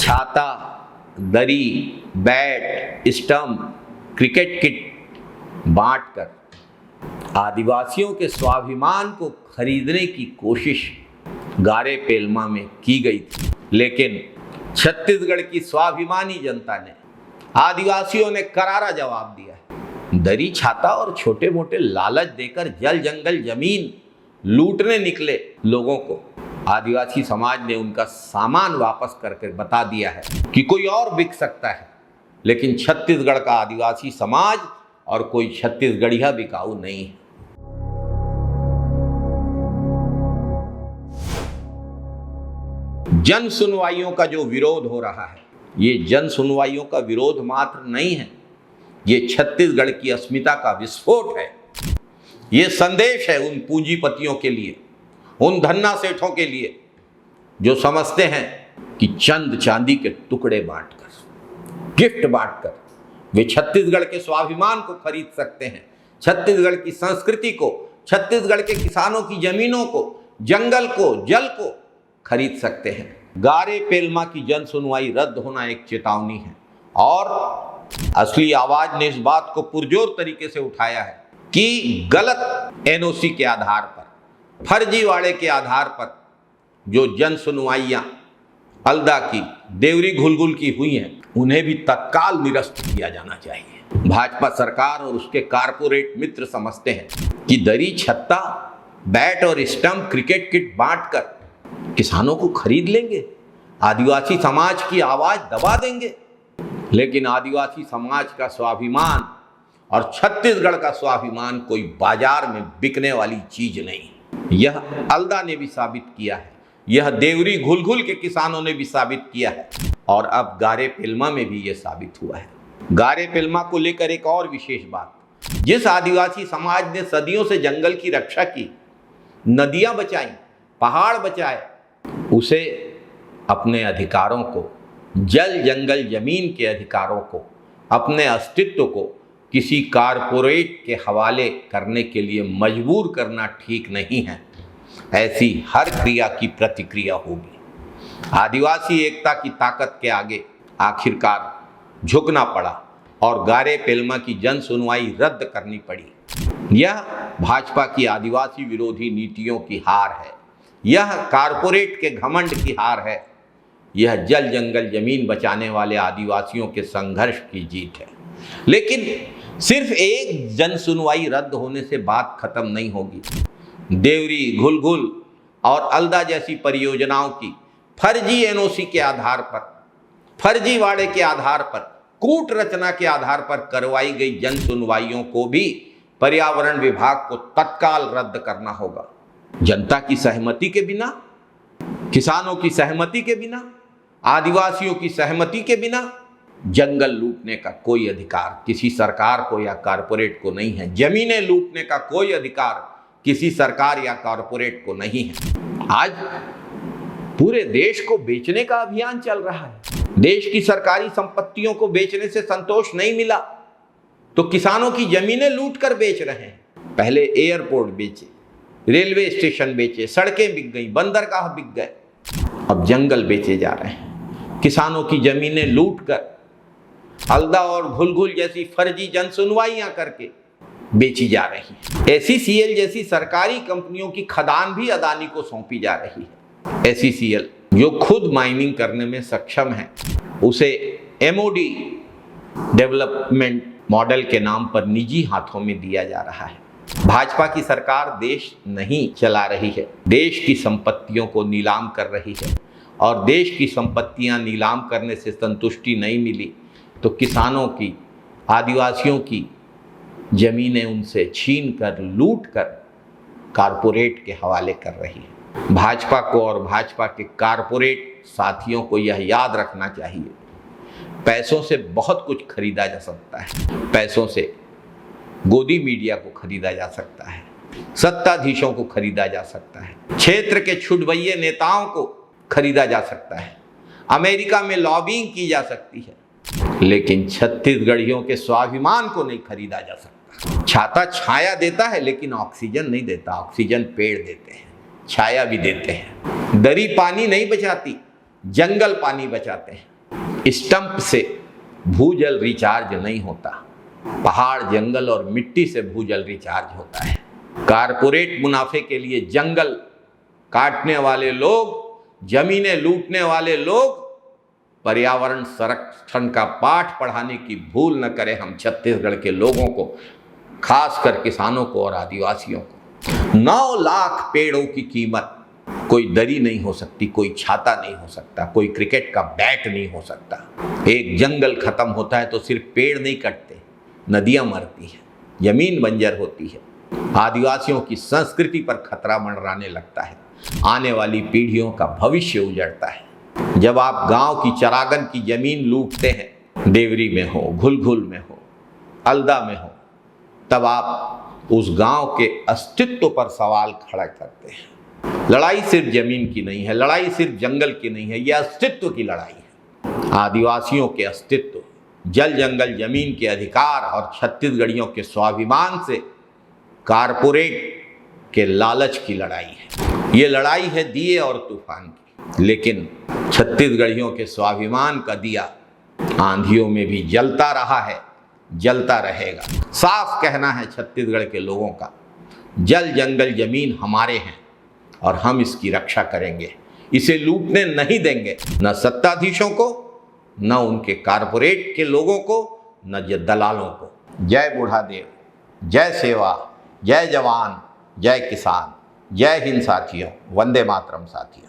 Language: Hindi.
छाता, दरी, बैट, स्टंप, क्रिकेट किट बांटकर आदिवासियों के स्वाभिमान को खरीदने की कोशिश गारे पेलमा में की गई थी, लेकिन छत्तीसगढ़ की स्वाभिमानी जनता ने, आदिवासियों ने करारा जवाब दिया है। दरी, छाता और छोटे मोटे लालच देकर जल जंगल जमीन लूटने निकले लोगों को आदिवासी समाज ने उनका सामान वापस करके बता दिया है कि कोई और बिक सकता है, लेकिन छत्तीसगढ़ का आदिवासी समाज और कोई छत्तीसगढ़िया बिकाऊ नहीं है। जन सुनवाइयों का जो विरोध हो रहा है, ये जन सुनवाइयों का विरोध मात्र नहीं है, ये छत्तीसगढ़ की अस्मिता का विस्फोट है। ये संदेश है उन पूंजीपतियों के लिए, उन धन्ना सेठों के लिए जो समझते हैं कि चंद चांदी के टुकड़े बांटकर, गिफ्ट बांटकर वे छत्तीसगढ़ के स्वाभिमान को खरीद सकते हैं, छत्तीसगढ़ की संस्कृति को, छत्तीसगढ़ के किसानों की जमीनों को, जंगल को, जल को खरीद सकते हैं। गारे पेलमा की जन सुनवाई रद्द होना एक चेतावनी है और असली आवाज ने इस बात को पुरजोर तरीके से उठाया है कि गलत एनओसी के आधार पर, फर्जीवाड़े के आधार पर जो जन सुनवाइयां अल्दा की, देवरी घुलघुल की हुई हैं, उन्हें भी तत्काल निरस्त किया जाना चाहिए। भाजपा सरकार और उसके कारपोरेट मित्र समझते हैं कि दरी, छत्ता, बैट और स्टंप, क्रिकेट किट बांटकर किसानों को खरीद लेंगे, आदिवासी समाज की आवाज दबा देंगे, लेकिन आदिवासी समाज का स्वाभिमान और छत्तीसगढ़ का स्वाभिमान कोई बाजार में बिकने वाली चीज नहीं। यह अल्दा ने भी साबित किया है, यह देवरी घुलघुल के किसानों ने भी साबित किया है और अब गारे पेलमा में भी यह साबित हुआ है। गारे पेलमा को लेकर एक और विशेष बात, जिस आदिवासी समाज ने सदियों से जंगल की रक्षा की, नदियां बचाई, पहाड़ बचाए, उसे अपने अधिकारों को, जल जंगल जमीन के अधिकारों को, अपने अस्तित्व को किसी कारपोरेट के हवाले करने के लिए मजबूर करना ठीक नहीं है। ऐसी हर क्रिया की प्रतिक्रिया होगी। आदिवासी एकता की ताकत के आगे आखिरकार झुकना पड़ा और गारे पेलमा की जन सुनवाई रद्द करनी पड़ी। यह भाजपा की आदिवासी विरोधी नीतियों की हार है, यह कारपोरेट के घमंड की हार है, यह जल जंगल जमीन बचाने वाले आदिवासियों के संघर्ष की जीत है। लेकिन सिर्फ एक जन सुनवाई रद्द होने से बात खत्म नहीं होगी। देवरी, घुलघुल और अल्दा जैसी परियोजनाओं की फर्जी एनओसी के आधार पर, फर्जीवाड़े के आधार पर, कूट रचना के आधार पर करवाई गई जन सुनवाइयों को भी पर्यावरण विभाग को तत्काल रद्द करना होगा। जनता की सहमति के बिना, किसानों की सहमति के बिना, आदिवासियों की सहमति के बिना जंगल लूटने का कोई अधिकार किसी सरकार को या कारपोरेट को नहीं है। जमीनें लूटने का कोई अधिकार किसी सरकार या कारपोरेट को नहीं है। आज पूरे देश को बेचने का अभियान चल रहा है। देश की सरकारी संपत्तियों को बेचने से संतोष नहीं मिला तो किसानों की जमीनें लूट कर बेच रहे हैं। पहले एयरपोर्ट बेचे, रेलवे स्टेशन बेचे, सड़कें बिक गई, बंदरगाह बिक गए, अब जंगल बेचे जा रहे हैं। किसानों की जमीनें लूट कर अल्दा और घुलघुल जैसी फर्जी जन सुनवाइयां करके बेची जा रही है। एसईसीएल जैसी सरकारी कंपनियों की खदान भी अदानी को सौंपी जा रही है। एसईसीएल जो खुद माइनिंग करने में सक्षम है, उसे एमओडी डेवलपमेंट मॉडल के नाम पर निजी हाथों में दिया जा रहा है। भाजपा की सरकार देश नहीं चला रही है, देश की संपत्तियों को नीलाम कर रही है और देश की संपत्तियां नीलाम करने से संतुष्टि नहीं मिली तो किसानों की, आदिवासियों की जमीनें उनसे छीन कर, लूट कर कारपोरेट के हवाले कर रही है। भाजपा को और भाजपा के कारपोरेट साथियों को यह याद रखना चाहिए, पैसों से बहुत कुछ खरीदा जा सकता है। पैसों से गोदी मीडिया को खरीदा जा सकता है, सत्ताधीशों को खरीदा जा सकता है, क्षेत्र के छुटभइये नेताओं को खरीदा जा सकता है, अमेरिका में लॉबिंग की जा सकती है, लेकिन छत्तीसगढ़ियों के स्वाभिमान को नहीं खरीदा जा सकता। छाता छाया देता है लेकिन ऑक्सीजन नहीं देता। ऑक्सीजन पेड़ देते हैं, छाया भी देते हैं। दरी पानी नहीं बचाती, जंगल पानी बचाते हैं। स्टंप से भूजल रिचार्ज नहीं होता, पहाड़, जंगल और मिट्टी से भूजल रिचार्ज होता है। कारपोरेट मुनाफे के लिए जंगल काटने वाले लोग, जमीनें लूटने वाले लोग पर्यावरण संरक्षण का पाठ पढ़ाने की भूल न करें हम छत्तीसगढ़ के लोगों को, खासकर किसानों को और आदिवासियों को। 9 लाख पेड़ों की कीमत कोई दरी नहीं हो सकती, कोई छाता नहीं हो सकता, कोई क्रिकेट का बैट नहीं हो सकता। एक जंगल खत्म होता है तो सिर्फ पेड़ नहीं कटते, नदियां मरती हैं, जमीन बंजर होती है, आदिवासियों की संस्कृति पर खतरा मंडराने लगता है, आने वाली पीढ़ियों का भविष्य उजड़ता है। जब आप गांव की चरागन की जमीन लूटते हैं, देवरी में हो, घुलघुल में हो, अलदा में हो, तब आप उस गांव के अस्तित्व पर सवाल खड़ा करते हैं। लड़ाई सिर्फ जमीन की नहीं है, लड़ाई सिर्फ जंगल की नहीं है, यह अस्तित्व की लड़ाई है। आदिवासियों के अस्तित्व, जल, जंगल, जमीन के अधिकार और छत्तीसगढ़ियों के स्वाभिमान से कारपोरेट के लालच की लड़ाई है। ये लड़ाई है दिए और तूफान की, लेकिन छत्तीसगढ़ियों के स्वाभिमान का दिया आंधियों में भी जलता रहा है, जलता रहेगा। साफ कहना है छत्तीसगढ़ के लोगों का, जल, जंगल, जमीन हमारे हैं और हम इसकी रक्षा करेंगे, इसे लूटने नहीं देंगे, न सत्ताधीशों को, न उनके कारपोरेट के लोगों को, न दलालों को। जय बूढ़ादेव, जय सेवा, जय जवान, जय किसान, जय हिंद साथियों, वंदे मातरम साथियों।